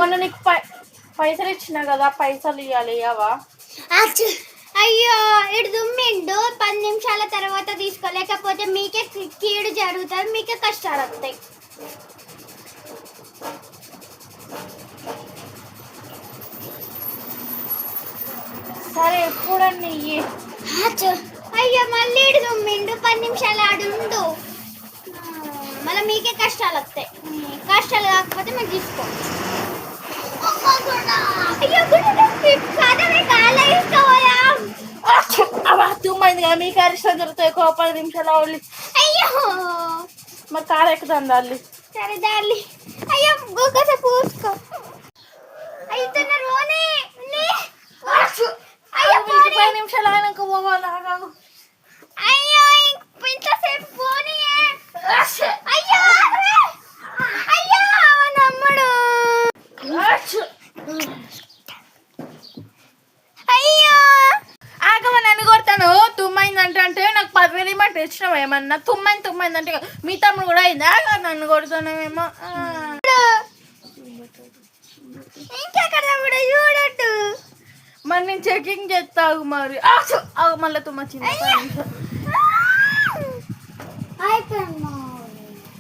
మొన్న నీకు పైసలు ఇచ్చినా కదా, పైసలు ఇవ్వాలి అవా? అయ్యో ఇటు దుమ్మిండు, 10 నిమిషాల తర్వాత తీసుకోలేకపోతే మీకే కీడు జరుగుతుంది, మీకే కష్టాలు వస్తాయి. సరే ఎప్పుడన్నీ అయ్యో మళ్ళీ ఇటు దుమ్మిండు, 10 నిమిషాలు ఆడుండు, మళ్ళీ మీకే కష్టాలు వస్తాయి. కష్టాలు కాకపోతే మీరు తీసుకో. అయ్యో తుమ్మైంది కదా, మీకు అరిష్టం దొరుకుతాయి 10 నిమిషాలు అవలి. అయ్యో మరి కారు ఎక్కుదాం దాన్ని. సరే దాన్ని. అయ్యో గోకస పూసుకో. అయితేన రోనే అయ్యో 10 నిమిషాలు అయినాక పోవాలి. అయ్యో ఇంతసేపు పోనీ. అయ్యో అయ్యో నమ్ముడు. అయ్యో ఆగమ నన్ను కొడతాను. తుమ్మైందంటే అంటే నాకు 10,000 ఇవ్వమంటే ఇచ్చినావు. ఏమన్నా తుమ్మైందంటే మీ తమ్ముడు కూడా అయిందా? నన్ను కొడుతున్నావేమో. ఇంకెక్కడ కూడా చూడట్టు. మరి నేను చెకింగ్ చేస్తావు. మరి మళ్ళీ తుమ్మ చిన్న అయిపోయింది.